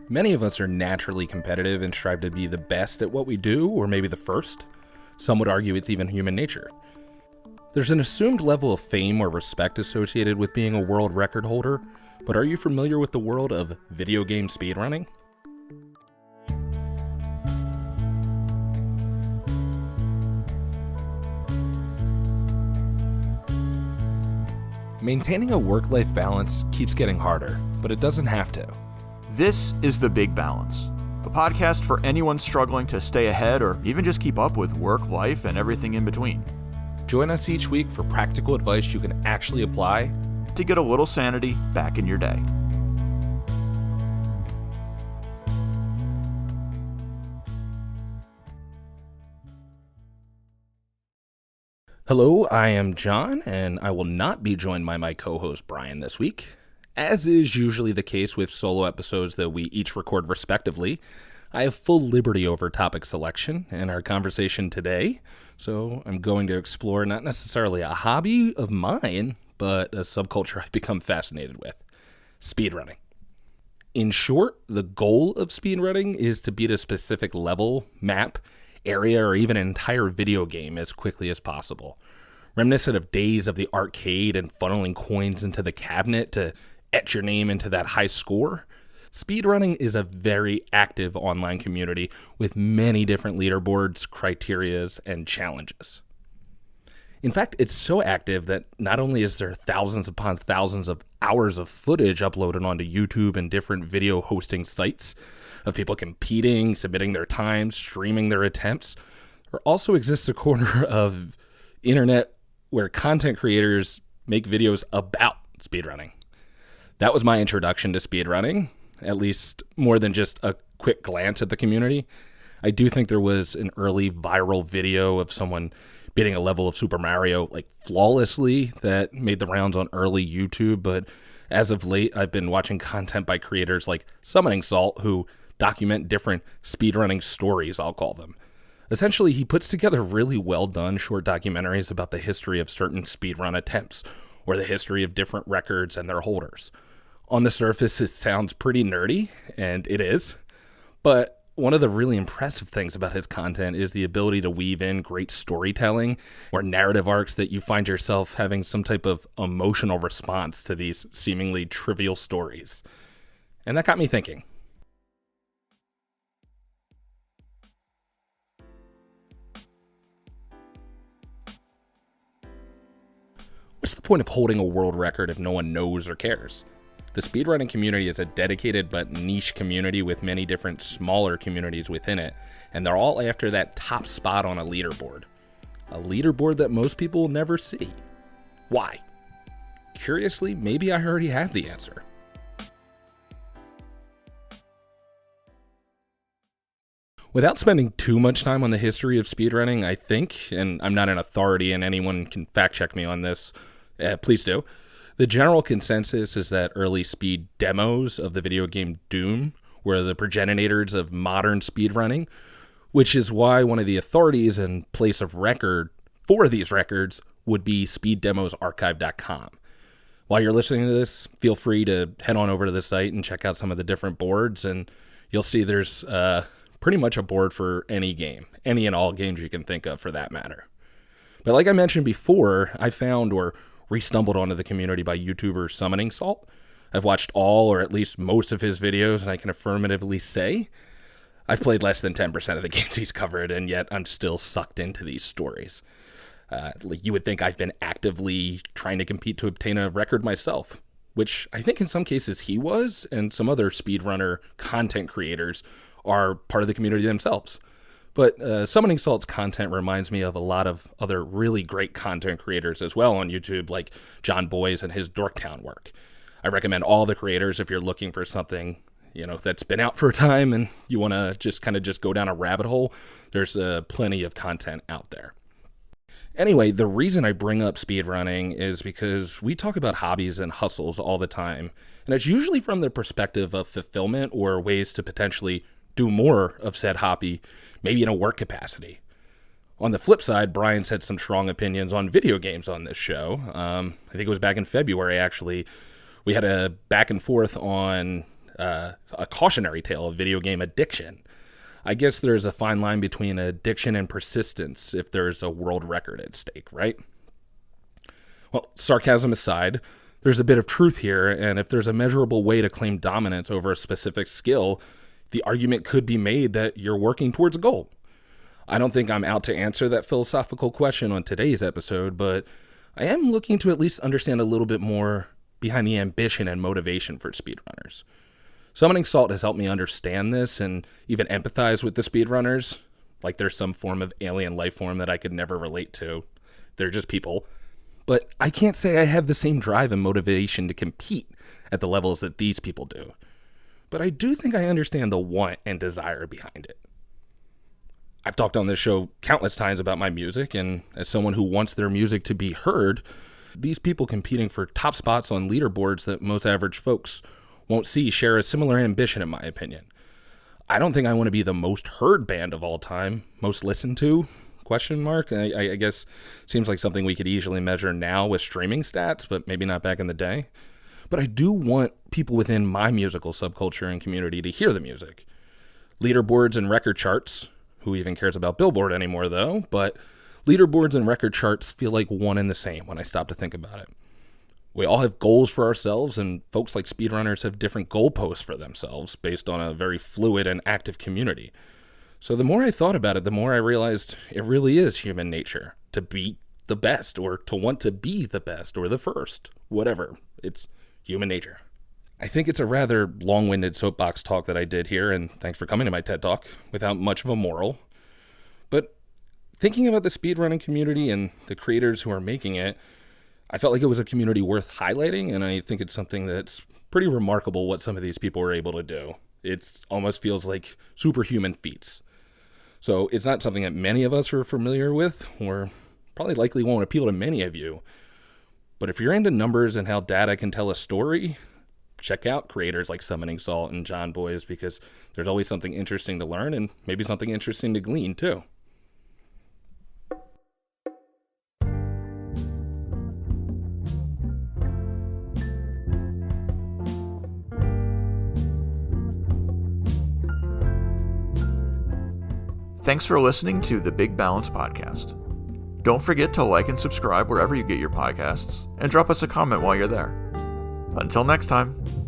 Many of us are naturally competitive and strive to be the best at what we do, or maybe the first. Some would argue it's even human nature. There's an assumed level of fame or respect associated with being a world record holder, but are you familiar with the world of video game speedrunning? Maintaining a work-life balance keeps getting harder, but it doesn't have to. This is The Big Balance, a podcast for anyone struggling to stay ahead or even just keep up with work, life, and everything in between. Join us each week for practical advice you can actually apply to get a little sanity back in your day. Hello, I am John, and I will not be joined by my co-host Brian this week. As is usually the case with solo episodes that we each record respectively, I have full liberty over topic selection in our conversation today, so I'm going to explore not necessarily a hobby of mine, but a subculture I've become fascinated with: speedrunning. In short, the goal of speedrunning is to beat a specific level, map, area, or even an entire video game as quickly as possible. Reminiscent of days of the arcade and funneling coins into the cabinet to etch your name into that high score, speedrunning is a very active online community with many different leaderboards, criterias, and challenges. In fact, it's so active that not only is there thousands upon thousands of hours of footage uploaded onto YouTube and different video hosting sites of people competing, submitting their times, streaming their attempts, there also exists a corner of internet where content creators make videos about speedrunning. That was my introduction to speedrunning, at least more than just a quick glance at the community. I do think there was an early viral video of someone beating a level of Super Mario flawlessly that made the rounds on early YouTube, but as of late, I've been watching content by creators like Summoning Salt, who document different speedrunning stories, I'll call them. Essentially, he puts together really well done short documentaries about the history of certain speedrun attempts, or the history of different records and their holders. On the surface, it sounds pretty nerdy, and it is, but one of the really impressive things about his content is the ability to weave in great storytelling or narrative arcs that you find yourself having some type of emotional response to these seemingly trivial stories. And that got me thinking. What's the point of holding a world record if no one knows or cares? The speedrunning community is a dedicated but niche community with many different smaller communities within it, and they're all after that top spot on a leaderboard. A leaderboard that most people will never see. Why? Curiously, maybe I already have the answer. Without spending too much time on the history of speedrunning, I think, and I'm not an authority and anyone can fact check me on this, please do. The general consensus is that early speed demos of the video game Doom were the progenitors of modern speedrunning, which is why one of the authorities and place of record for these records would be speeddemosarchive.com. While you're listening to this, feel free to head on over to the site and check out some of the different boards, and you'll see there's pretty much a board for any game, any and all games you can think of for that matter. But like I mentioned before, I found or re-stumbled onto the community by YouTuber Summoning Salt. I've watched all or at least most of his videos, and I can affirmatively say I've played less than 10% of the games he's covered, and yet I'm still sucked into these stories. You would think I've been actively trying to compete to obtain a record myself, which I think in some cases he was, and some other speedrunner content creators are part of the community themselves. But Summoning Salt's content reminds me of a lot of other really great content creators as well on YouTube, like John Boyes and his Dorktown work. I recommend all the creators if you're looking for something, that's been out for a time and you want to just go down a rabbit hole. There's plenty of content out there. Anyway, the reason I bring up speedrunning is because we talk about hobbies and hustles all the time, and it's usually from the perspective of fulfillment or ways to potentially do more of said hobby, maybe in a work capacity. On the flip side, Brian said some strong opinions on video games on this show. I think it was back in February, actually. We had a back and forth on a cautionary tale of video game addiction. I guess there's a fine line between addiction and persistence if there's a world record at stake, right? Well, sarcasm aside, there's a bit of truth here, and if there's a measurable way to claim dominance over a specific skill, the argument could be made that you're working towards a goal. I don't think I'm out to answer that philosophical question on today's episode, but I am looking to at least understand a little bit more behind the ambition and motivation for speedrunners. Summoning Salt has helped me understand this and even empathize with the speedrunners, like there's some form of alien life form that I could never relate to. They're just people. But I can't say I have the same drive and motivation to compete at the levels that these people do. But I do think I understand the want and desire behind it. I've talked on this show countless times about my music, and as someone who wants their music to be heard, these people competing for top spots on leaderboards that most average folks won't see share a similar ambition, in my opinion. I don't think I want to be the most heard band of all time, most listened to, ? I guess seems like something we could easily measure now with streaming stats, but maybe not back in the day. But I do want people within my musical subculture and community to hear the music. Leaderboards and record charts, who even cares about Billboard anymore though, but leaderboards and record charts feel like one and the same when I stop to think about it. We all have goals for ourselves, and folks like speedrunners have different goalposts for themselves based on a very fluid and active community. So the more I thought about it, the more I realized it really is human nature to be the best, or to want to be the best, or the first, whatever. It's human nature. I think it's a rather long-winded soapbox talk that I did here, and thanks for coming to my TED Talk, without much of a moral. But thinking about the speedrunning community and the creators who are making it, I felt like it was a community worth highlighting, and I think it's something that's pretty remarkable what some of these people were able to do. It almost feels like superhuman feats. So it's not something that many of us are familiar with, or probably likely won't appeal to many of you. But if you're into numbers and how data can tell a story, check out creators like Summoning Salt and John Boys, because there's always something interesting to learn and maybe something interesting to glean too. Thanks for listening to the Big Balance Podcast. Don't forget to like and subscribe wherever you get your podcasts, and drop us a comment while you're there. Until next time.